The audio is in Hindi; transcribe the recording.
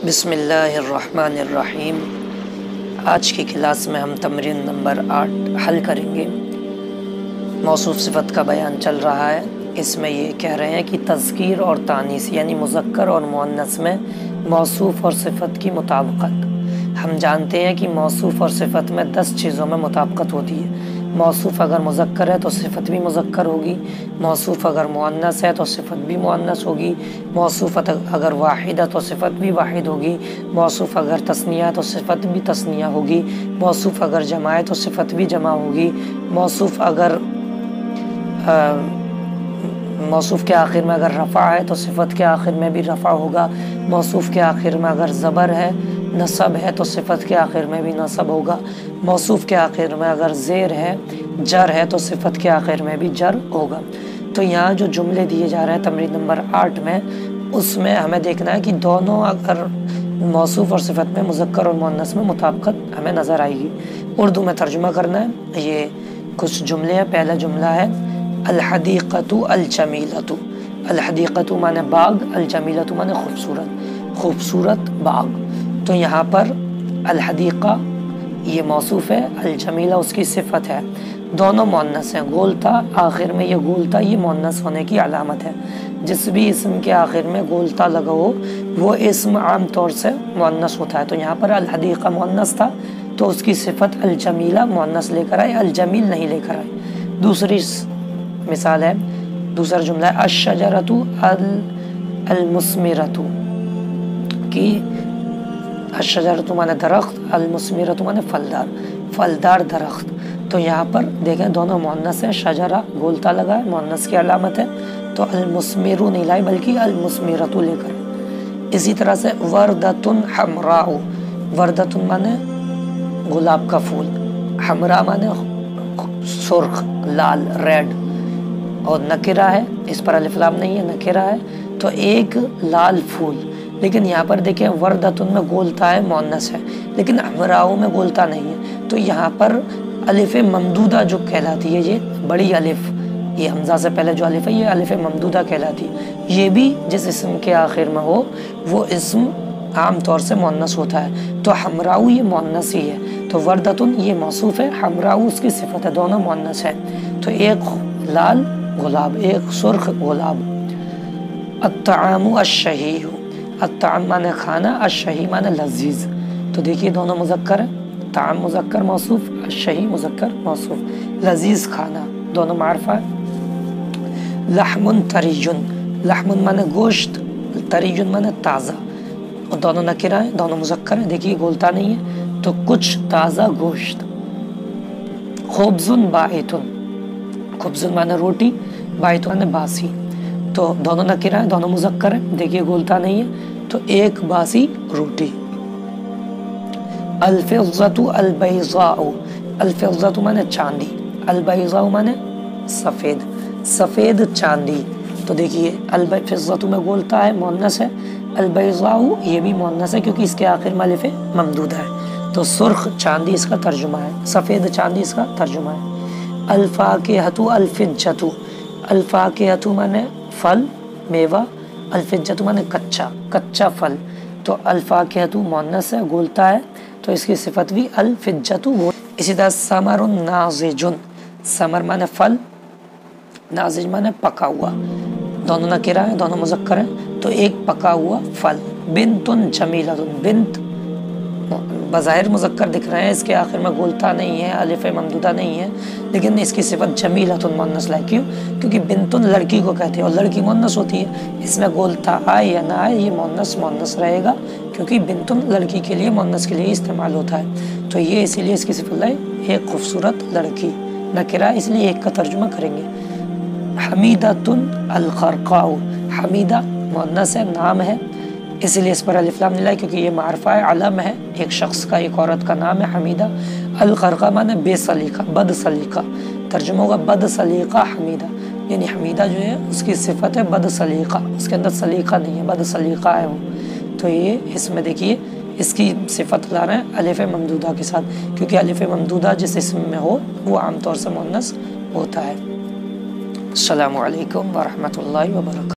बिस्मिल्लाहिर्रहमानिर्रहीम। आज की क्लास में हम तमरीन नंबर 8 हल करेंगे। मौसूफ सिफ़त का बयान चल रहा है। इसमें ये कह रहे हैं कि तज़कीर और तानीस यानी मुज़क्कर और मुअन्नस में मौसूफ और सिफ़त की मुताबिकत। हम जानते हैं कि मौसूफ और सिफ़त में 10 चीज़ों में मुताबिकत होती है। मौसूफ अगर मुज़क्कर है तो सिफ़त भी मुज़क्कर होगी, मौसूफ अगर मुअन्नस है तो सिफ़त भी मुअन्नस होगी, मौसूफ अगर वाहिद है तो सिफ़त भी वाहिद होगी, मौसूफ अगर तस्निया है तो सिफ़त भी तस्निया होगी, मौसूफ अगर जमा है तो सिफ़त भी जमा होगी, मौसूफ अगर मौसूफ के आखिर में अगर रफ़ा है तो सिफ़त के आखिर में भी रफ़ा होगा, मौसूफ के आखिर में अगर ज़बर है, नसब है तो सिफ़त के आखिर में भी नसब होगा, मौसूफ के आखिर में अगर ज़ेर है, जर है तो सिफ़त के आखिर में भी जर होगा। तो यहाँ जो जुमले दिए जा रहे हैं तमरीन नंबर 8 में, उसमें हमें देखना है कि दोनों अगर मौसूफ और सिफ़त में मुज़क्कर और मुअन्नस में मुताबिकत हमें नज़र आएगी। उर्दू में तर्जुमा करना है। ये कुछ जुमले हैं। पहला जुमला है अल-हदीक़तु अल-जमीलतु। अल-हदीक़तु माने बाग, अल-जमीलतु माने खूबसूरत, खूबसूरत बाग। तो यहाँ पर अल-हदीक़ा ये मौसूफ है, अल-जमीला उसकी सिफ़त है। दोनों मुअन्नस हैं। गोलता आखिर में, ये गोलता ये मुअन्नस होने की अलामत है। जिस भी इस्म के आखिर में गोलता लगा हो वो इस्म आम तौर से मुअन्नस होता है। तो यहाँ पर अल-हदीक़ा मुअन्नस था तो उसकी सिफ़त अल-जमीला मुअन्नस लेकर आए, अल-जमील नहीं लेकर आए। दूसरी मिसाल है, दूसरा जुमला है अश-शजरतु अल-मुस्मिरतु कि अश-शजरतु माने दरख्त, अल-मुस्मिरतु माने फलदार, फलदार दरख्त। तो यहाँ पर देखें दोनों मुअन्नस है। शजरा गोलता लगा है, मुअन्नस की अलामत है, तो अल-मुस्मिरु नहीं लाई बल्कि अल-मुस्मिरतु लेकर। इसी तरह से वर्दतुन हमराउ, वर्दतुन माने गुलाब का फूल, हमरा माने सुर्ख लाल रेड, और नकिरा है, इस पर अलिफ लाम नहीं है, नकिरा है, तो एक लाल फूल। लेकिन यहाँ पर देखें वर्दतुन में गोलता है, मुअन्नस है, लेकिन हमराउ में गोलता नहीं है। तो यहाँ पर अलिफ ममदूदा जो कहलाती है, ये बड़ी अलिफ, ये हमजा से पहले जो अलिफ है ये अलिफ ममदूदा कहलाती है। ये भी जिस इस्म के आखिर में हो वो इस्म आम तौर से मुअन्नस होता है। तो हमराउ ये मुअन्नस ही है। तो वर्दतुन ये मौसूफ है, हमराउ उसकी सिफ़त है, दोनों मुअन्नस है। तो एक लाल गुलाब, एक सुर्ख गुलाब। अत्ताअमु अश-शहीहु, अत्ताअम माने खाना, अश-शही माने लजीज। तो देखिए दोनों मुज़क्कर है, ताअम मुज़क्कर मौसूफ, अश-शही मुज़क्कर मौसूफ, लजीज खाना, दोनों मारफा है। लहमुन तरीजुन, लहमुन माने गोश्त, तरीजुन माने ताज़ा, और दोनों नकिरा है, दोनों मुज़क्कर है। देखिए गोलता नहीं है, तो कुछ ताज़ा गोश्त। खुब्ज़ुन बाइतुन, खुब्ज़ुन माने रोटी, बाइतुन माने बासी, तो दोनों नकिरा है, दोनों मुज़क्कर है। देखिए गोलता नहीं है, तो एक बासी रोटी। अल-फिज़्ज़तु अल-बैज़ाउ, अल-फिज़्ज़तु माने चांदी, अल-बैज़ाउ माने सफ़ेद, सफ़ेद चांदी। तो देखिए अल-फिज़्ज़तु में गोलता है, मुअन्नस है, अल-बैज़ाउ ये भी मुअन्नस है क्योंकि इसके आखिर में अलिफ ममदूदा है। तो सुर्ख चांदी इसका तर्जुमा है, सफ़ेद चांदी इसका तर्जुमा है। अल-फ़ाकिहतु अल-फ़िज्जतु, अल-फ़ाकिहतु माने फल मेवा, अल-फ़िज्जतु माने कच्चा, कच्चा फल। तो अल-फ़ाकिहतु मुअन्नस है, गोलता है, तो इसकी सिफ़त भी अल-फ़िज्जतु। इसी तरह समरुन नाज़िजुन, समर माने फल, नाज़िज माने पका हुआ, दोनों नकिरा है, दोनों मुज़क्कर हैं, तो एक पका हुआ फल। बिन्तुन जमीलतुन, बिन्त बज़ाहिर मुज़क्कर दिख रहे हैं, इसके आखिर में गोलता नहीं है, अलिफ ममदूदा नहीं है, लेकिन इसकी सिफ़त जमीलतुन मुअन्नस लाई। क्यों? क्योंकि बिन्तुन लड़की को कहते हैं और लड़की मुअन्नस होती है। इसमें गोलता आए या ना आए ये मुअन्नस रहेगा, क्योंकि बिन्तुन लड़की के लिए, मुअन्नस के लिए इस्तेमाल होता है। तो ये इसीलिए इसकी सिफ़त लाई, एक खूबसूरत लड़की, नकिरा, इसलिए एक का तर्जुमा करेंगे। हमीदतुन अल-ख़रक़ाउ, हमीदा मुअन्नस है, नाम है, इसलिए इस पर अलिफ लाम नहीं लाई क्योंकि ये मारफा है, अलम है, एक शख्स का, एक औरत का नाम है हमीदा। अल-ख़रक़ा माने बेसलीका, बद सलीका, तर्जुमा होगा बद सलीका हमीदा, यानी हमीदा जो है उसकी सिफ़त है बद सलीका, उसके अंदर सलीका नहीं है, बद सलीका है वो। तो ये इसमें देखिए इसकी सिफ़त ला रहे हैं अलिफ ममदूदा के साथ, क्योंकि अलिफ ममदूदा जिस इस्म में हो वो आमतौर से मुअन्नस होता है। अस्सलामु अलैकुम व रहमतुल्लाहि व बरकातहू।